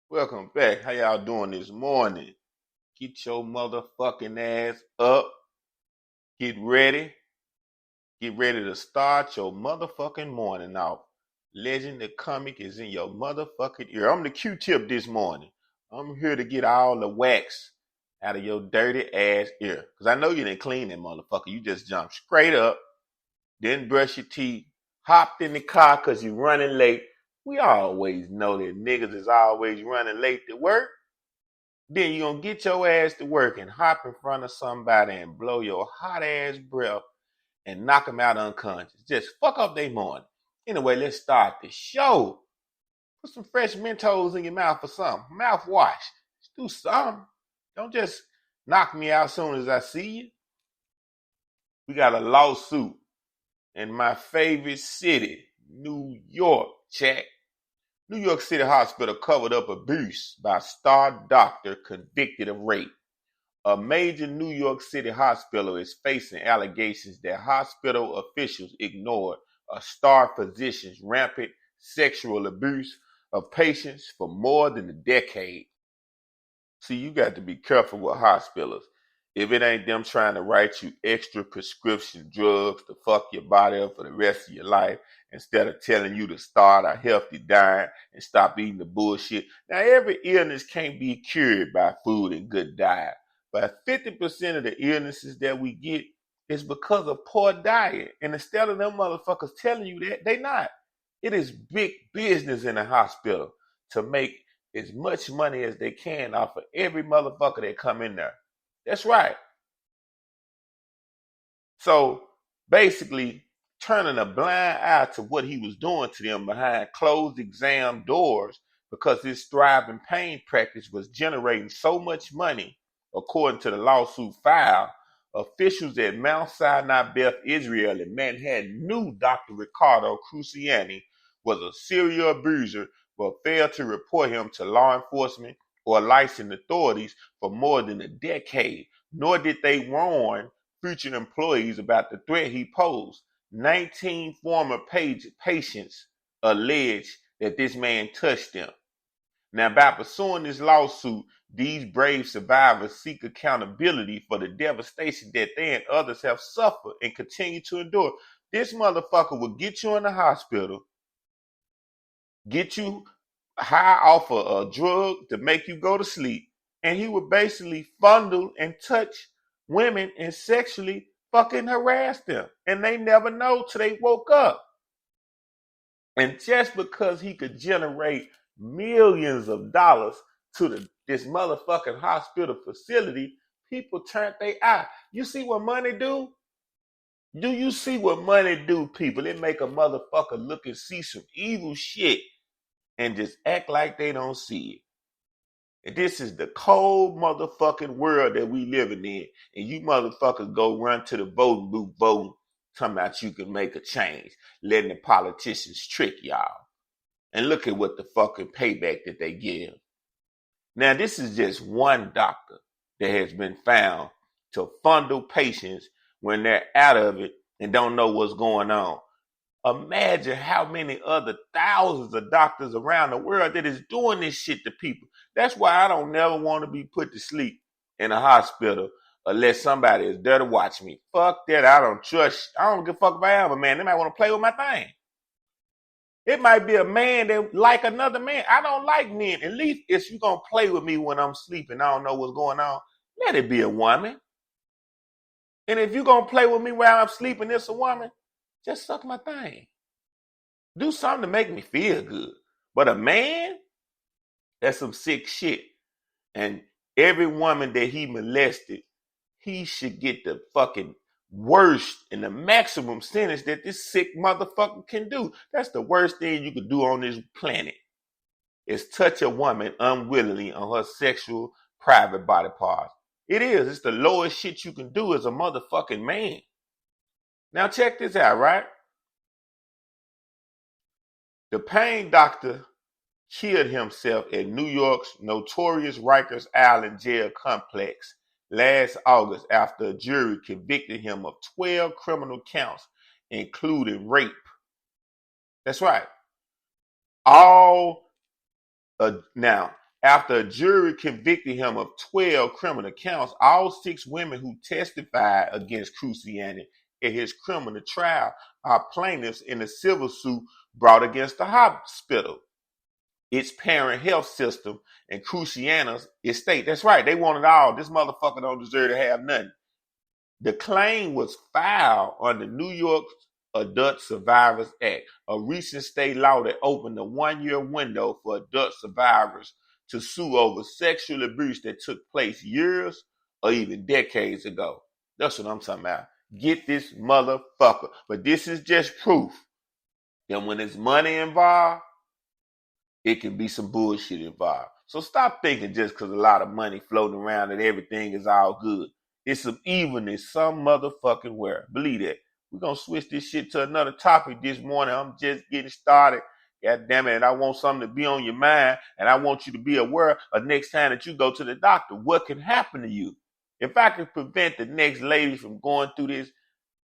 Welcome back. How y'all doing this morning? Get your motherfucking ass up. Get ready. Get ready to start your motherfucking morning off. Legend the comic is in your motherfucking ear. I'm the Q-tip this morning. I'm here to get all the wax out of your dirty ass ear. Cause I know you didn't clean that motherfucker. You just jumped straight up, didn't brush your teeth, hopped in the car cause you running late. We always know that niggas is always running late to work. Then you gonna get your ass to work and hop in front of somebody and blow your hot ass breath and knock them out unconscious. Just fuck up their morning. Anyway, let's start the show. Put some fresh Mentos in your mouth or something. Mouthwash. Just do something. Don't just knock me out as soon as I see you. We got a lawsuit in my favorite city, New York, check. New York City Hospital covered up abuse by star doctor convicted of rape. A major New York City hospital is facing allegations that hospital officials ignored a star physician's rampant sexual abuse of patients for more than a decade. See, you got to be careful with hospitals. If it ain't them trying to write you extra prescription drugs to fuck your body up for the rest of your life instead of telling you to start a healthy diet and stop eating the bullshit. Now, every illness can't be cured by food and good diet, but 50% of the illnesses that we get is because of poor diet. And instead of them motherfuckers telling you that, they not. It is big business in a hospital to make as much money as they can off of every motherfucker that come in there. That's right. So basically, turning a blind eye to what he was doing to them behind closed exam doors because his thriving pain practice was generating so much money, according to the lawsuit filed. Officials at Mount Sinai Beth Israel in Manhattan knew Dr. Ricardo Cruciani was a serial abuser but failed to report him to law enforcement or licensed authorities for more than a decade, nor did they warn future employees about the threat he posed. 19 former patients allege that this man touched them. Now, by pursuing this lawsuit, these brave survivors seek accountability for the devastation that they and others have suffered and continue to endure. This motherfucker will get you in the hospital, get you high off of a drug to make you go to sleep, and he would basically fondle and touch women and sexually fucking harass them. And they never know till they woke up. And just because he could generate millions of dollars to this motherfucking hospital facility, people turned their eye. You see what money do? Do you see what money do, people? It make a motherfucker look and see some evil shit and just act like they don't see it. And this is the cold motherfucking world that we living in. And you motherfuckers go run to the voting booth voting, talking about you can make a change, letting the politicians trick y'all. And look at what the fucking payback that they give. Now, this is just one doctor that has been found to fondle patients when they're out of it and don't know what's going on. Imagine how many other thousands of doctors around the world that is doing this shit to people. That's why I don't never want to be put to sleep in a hospital unless somebody is there to watch me. Fuck that. I don't trust. I don't give a fuck if I am a man. They might want to play with my thing. It might be a man that like another man. I don't like men. At least if you're going to play with me when I'm sleeping, I don't know what's going on, let it be a woman. And if you're going to play with me while I'm sleeping, it's a woman, just suck my thing. Do something to make me feel good. But a man, that's some sick shit. And every woman that he molested, he should get the fucking worst and the maximum sentence that this sick motherfucker can do. That's the worst thing you could do on this planet, is touch a woman unwillingly on her sexual private body parts. It is. It's the lowest shit you can do as a motherfucking man. Now check this out, right? The pain doctor killed himself at New York's notorious Rikers Island jail complex last August after a jury convicted him of 12 criminal counts, including rape. That's right. Now, After a jury convicted him of 12 criminal counts, all 6 women who testified against Cruciani in his criminal trial are plaintiffs in the civil suit brought against the hospital, its parent health system, and Cruciani's estate. That's right, they want it all. This motherfucker don't deserve to have nothing. The claim was filed under New York's Adult Survivors Act, a recent state law that opened a 1-year window for adult survivors to sue over sexual abuse that took place years or even decades ago. That's what I'm talking about. Get this motherfucker. But this is just proof that when there's money involved, it can be some bullshit involved. So stop thinking just because a lot of money floating around that everything is all good. It's some evilness some motherfucking where. Believe that. We're going to switch this shit to another topic this morning. I'm just getting started. God damn it. And I want something to be on your mind. And I want you to be aware of next time that you go to the doctor. What can happen to you? If I can prevent the next lady from going through this,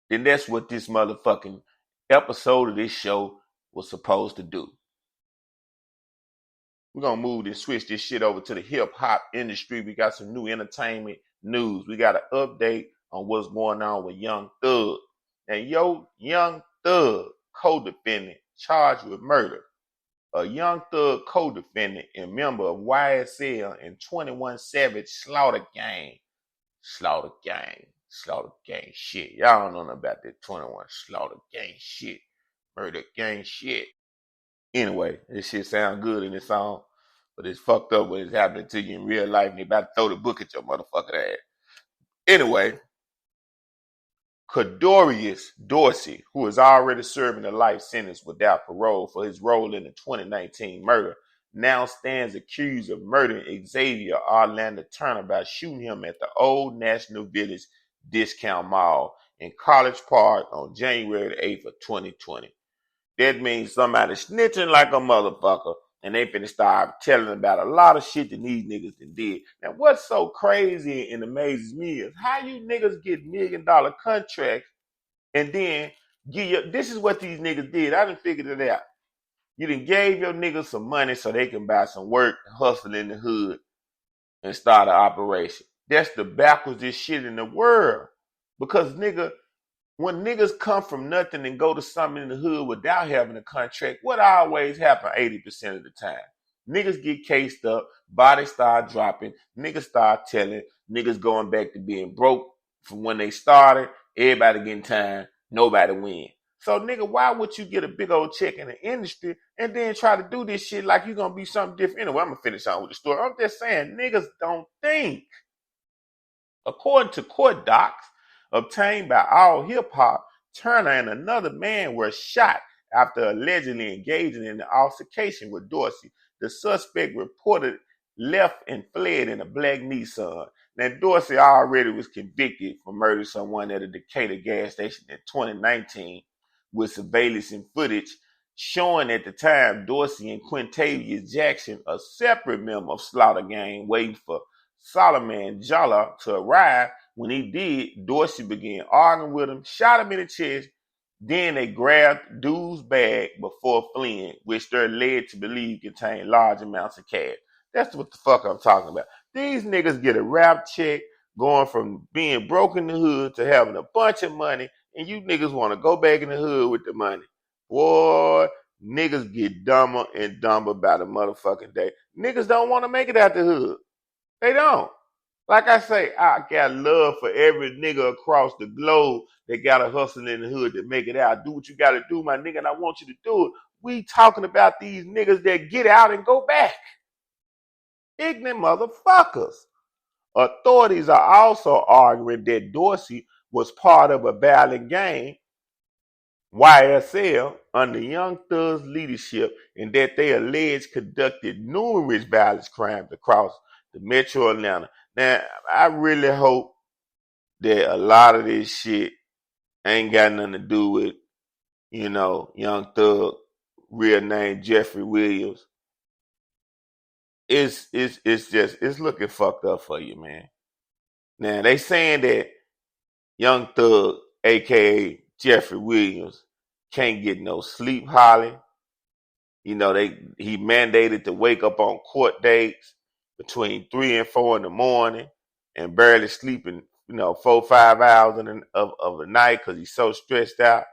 then that's what this motherfucking episode of this show was supposed to do. We're going to move and switch this shit over to the hip hop industry. We got some new entertainment news. We got an update on what's going on with Young Thug. And Young Thug co-defendant charged with murder. A Young Thug co-defendant and member of YSL and 21 Savage Slaughter Gang shit. Y'all don't know nothing about that 21 Slaughter Gang shit. Murder gang shit. Anyway, this shit sound good in this song, but it's fucked up when it's happening to you in real life and they about to throw the book at your motherfucking ass. Anyway, Cadorius Dorsey, who is already serving a life sentence without parole for his role in the 2019 murder, now stands accused of murdering Xavier Orlando Turner by shooting him at the Old National Village Discount Mall in College Park on January 8th of 2020. That means somebody snitching like a motherfucker, and they finna start telling about a lot of shit that these niggas done did. Now, what's so crazy and amazes me is how you niggas get $1 million contracts and then this is what these niggas did. I done figured it out. You done gave your niggas some money so they can buy some work, hustle in the hood, and start an operation. That's the backwards shit in the world. Because when niggas come from nothing and go to something in the hood without having a contract, what always happen 80% of the time? Niggas get cased up, bodies start dropping, niggas start telling, niggas going back to being broke from when they started, everybody getting time, nobody win. So nigga, why would you get a big old check in the industry and then try to do this shit like you're gonna be something different? Anyway, I'm gonna finish on with the story. I'm just saying, niggas don't think. According to court docs obtained by All Hip Hop, Turner and another man were shot after allegedly engaging in an altercation with Dorsey. The suspect reported left and fled in a black Nissan. Now, Dorsey already was convicted for murdering someone at a Decatur gas station in 2019 with surveillance and footage showing at the time Dorsey and Quintavious Jackson, a separate member of Slaughter Gang, waiting for Solomon Jalla to arrive. When he did, Dorsey began arguing with him, shot him in the chest. Then they grabbed dude's bag before fleeing, which they're led to believe contained large amounts of cash. That's what the fuck I'm talking about. These niggas get a rap check going from being broke in the hood to having a bunch of money, and you niggas want to go back in the hood with the money. Boy, niggas get dumber and dumber by the motherfucking day. Niggas don't want to make it out the hood. They don't. Like I say, I got love for every nigga across the globe that got a hustle in the hood to make it out. Do what you got to do, my nigga, and I want you to do it. We talking about these niggas that get out and go back. Ignorant motherfuckers. Authorities are also arguing that Dorsey was part of a violent gang, YSL, under Young Thug's leadership, and that they alleged conducted numerous violent crimes across the metro Atlanta. Now, I really hope that a lot of this shit ain't got nothing to do with, Young Thug, real name Jeffrey Williams. It's looking fucked up for you, man. Now, they saying that Young Thug, aka Jeffrey Williams, can't get no sleep, Holly. He mandated to wake up on court dates. between 3 and 4 in the morning and barely sleeping, 4 or 5 hours of a night because he's so stressed out.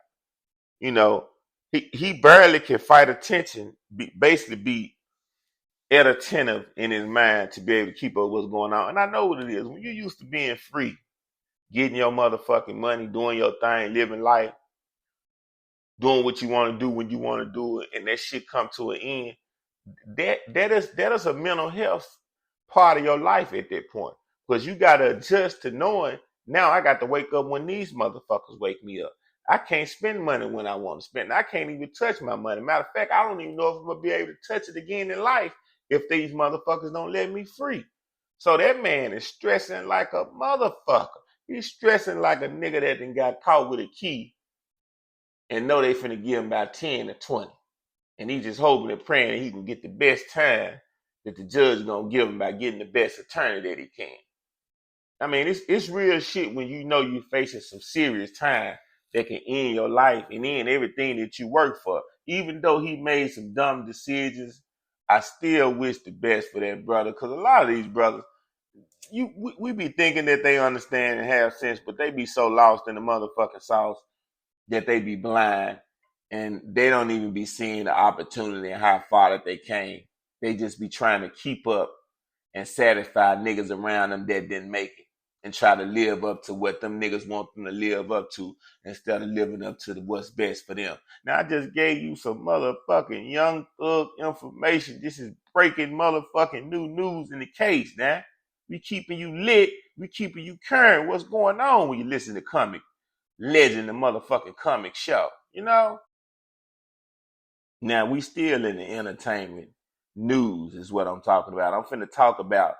You know, he barely can fight attention, basically be attentive in his mind to be able to keep up what's going on. And I know what it is. When you're used to being free, getting your motherfucking money, doing your thing, living life, doing what you want to do when you want to do it, and that shit come to an end, that is a mental health part of your life at that point. Because you gotta adjust to knowing now I got to wake up when these motherfuckers wake me up. I can't spend money when I want to spend. I can't even touch my money. Matter of fact, I don't even know if I'm gonna be able to touch it again in life if these motherfuckers don't let me free. So that man is stressing like a motherfucker. He's stressing like a nigga that done got caught with a key and know they finna give him about 10 or 20. And he just hoping and praying he can get the best time that the judge is gonna give him by getting the best attorney that he can. I mean, it's real shit when you know you're facing some serious time that can end your life and end everything that you work for. Even though he made some dumb decisions, I still wish the best for that brother. Because a lot of these brothers, we be thinking that they understand and have sense, but they be so lost in the motherfucking sauce that they be blind and they don't even be seeing the opportunity and how far that they came. They just be trying to keep up and satisfy niggas around them that didn't make it and try to live up to what them niggas want them to live up to instead of living up to what's best for them. Now, I just gave you some motherfucking young thug information. This is breaking motherfucking new news in the case, now. We keeping you lit. We keeping you current. What's going on when you listen to Comic Legend, the motherfucking comic show, Now, we still in the entertainment news is what I'm talking about. I'm finna talk about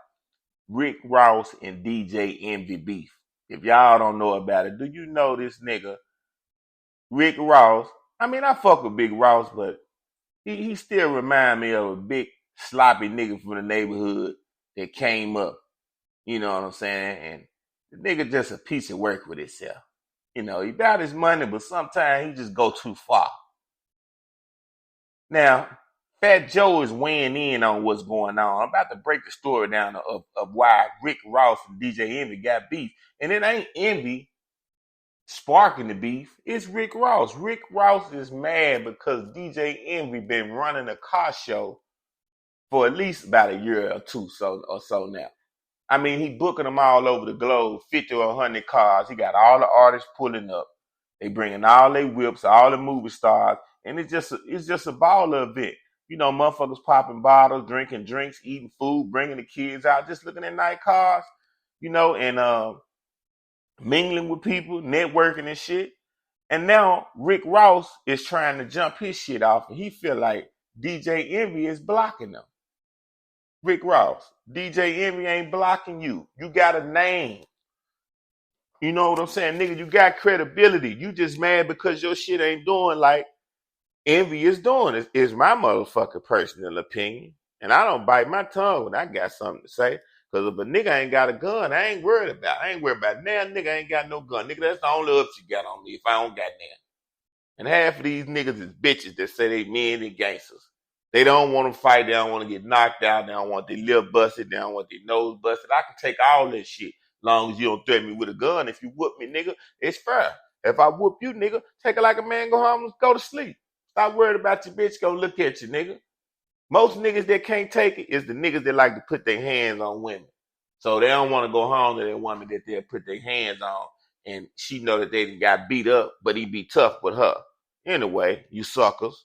Rick Ross and DJ Envy beef. If y'all don't know about it, do you know this nigga, Rick Ross? I mean, I fuck with Big Ross, but he still remind me of a big sloppy nigga from the neighborhood that came up. You know what I'm saying? And the nigga just a piece of work with himself. He got his money, but sometimes he just go too far. Now, Fat Joe is weighing in on what's going on. I'm about to break the story down of why Rick Ross and DJ Envy got beef. And it ain't Envy sparking the beef. It's Rick Ross. Rick Ross is mad because DJ Envy been running a car show for at least about a year or two or so now. I mean, he booking them all over the globe, 50 or 100 cars. He got all the artists pulling up. They bringing all their whips, all the movie stars, and it's just a baller event. Motherfuckers popping bottles, drinking drinks, eating food, bringing the kids out, just looking at night cars, and mingling with people, networking and shit. And now Rick Ross is trying to jump his shit off, and he feel like DJ Envy is blocking them. Rick Ross, DJ Envy ain't blocking you. You got a name. You know what I'm saying? Nigga, you got credibility. You just mad because your shit ain't doing like Envy is doing. Is my motherfucking personal opinion. And I don't bite my tongue when I got something to say. Because if a nigga ain't got a gun, I ain't worried about now nigga ain't got no gun. Nigga, that's the only ups you got on me if I don't got none. And half of these niggas is bitches that say they men and gangsters. They don't want to fight. They don't want to get knocked out. They don't want their lip busted. They don't want their nose busted. I can take all that shit long as you don't threaten me with a gun. If you whoop me, nigga, it's fair. If I whoop you, nigga, take it like a man, go home and go to sleep. Stop worried about your bitch. Go look at you, nigga. Most niggas that can't take it is the niggas that like to put their hands on women. So they don't want to go home to that woman that they'll put their hands on. And she know that they got beat up, but he be tough with her. Anyway, you suckers.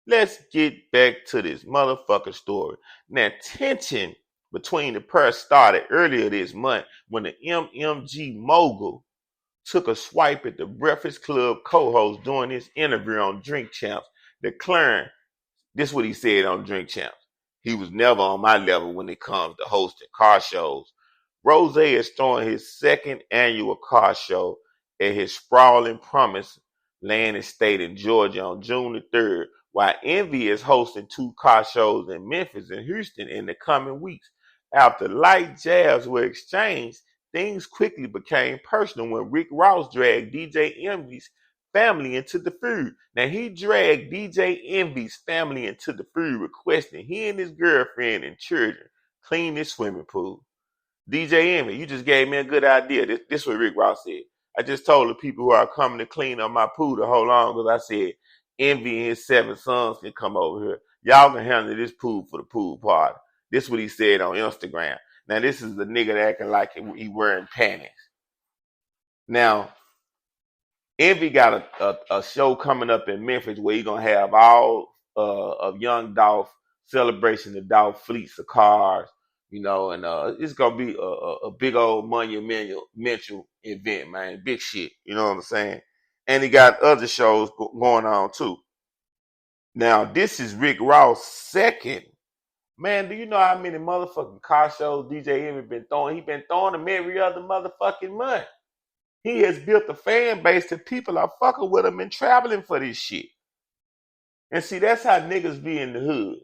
Let's get back to this motherfucking story. Now, tension between the pair started earlier this month when the MMG mogul took a swipe at the Breakfast Club co-host during his interview on Drink Champs, declaring, this is what he said on Drink Champs. He was never on my level when it comes to hosting car shows. Rose is throwing his second annual car show at his sprawling Promise Land Estate in Georgia on June the 3rd, while Envy is hosting 2 car shows in Memphis and Houston in the coming weeks. After light jabs were exchanged, things quickly became personal when Rick Ross dragged DJ Envy's family into the feud. Now, he dragged DJ Envy's family into the feud, requesting he and his girlfriend and children Clean this swimming pool. DJ Envy, you just gave me a good idea. This is what Rick Ross said. I just told the people who are coming to clean up my pool to hold on because I said Envy and his 7 sons can come over here. Y'all can handle this pool for the pool party. This is what he said on Instagram. Now, this is the nigga that acting like he wearing panties. Now, Envy got a show coming up in Memphis where he going to have all of Young Dolph celebration of Dolph fleets of cars, you know, and it's going to be a big old monumental event, man. Big shit, you know what I'm saying? And he got other shows going on, too. Now, this is Rick Ross' second. Man, do you know how many motherfucking car shows DJ Envy been throwing? He been throwing them every other motherfucking month. He has built a fan base that people are fucking with him and traveling for this shit. And see, that's how niggas be in the hood.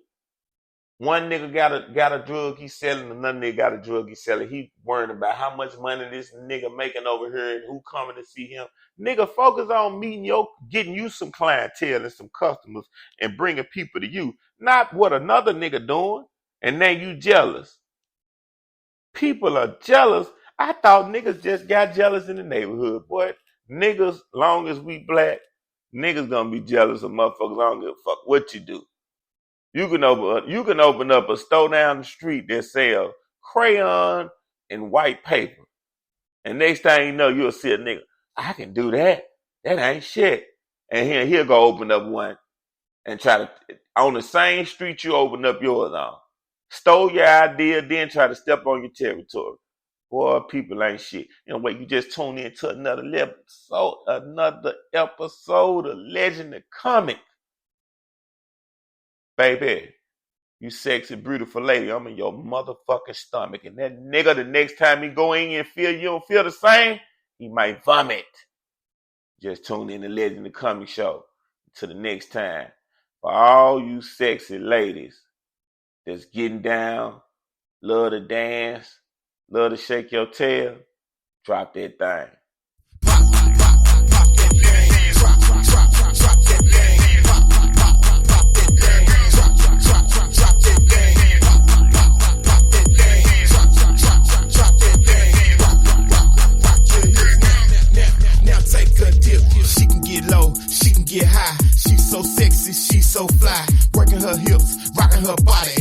One nigga got a drug he's selling, another nigga got a drug he's selling. He worrying about how much money this nigga making over here and who coming to see him. Nigga, focus on getting you some clientele and some customers and bringing people to you. Not what another nigga doing, and now you jealous. People are jealous. I thought niggas just got jealous in the neighborhood. Boy, niggas, long as we black, niggas gonna be jealous of motherfuckers. I don't give a fuck what you do. You can open up a store down the street that sells crayon and white paper. And next thing you know, you'll see a nigga, I can do that. That ain't shit. And he'll go open up one and try to, on the same street you open up yours on. Stole your idea, then try to step on your territory. Boy, people ain't shit. And wait, you just tuned in to another episode of Legend of Comic. Baby, you sexy, beautiful lady, I'm in your motherfucking stomach. And that nigga, the next time he go in and feel you don't feel the same, he might vomit. Just tune in to Legend of Comic Show. Till the next time. For all you sexy ladies that's getting down, love to dance, love to shake your tail, drop that thing. Get high, she's so sexy, she's so fly, working her hips, rocking her body.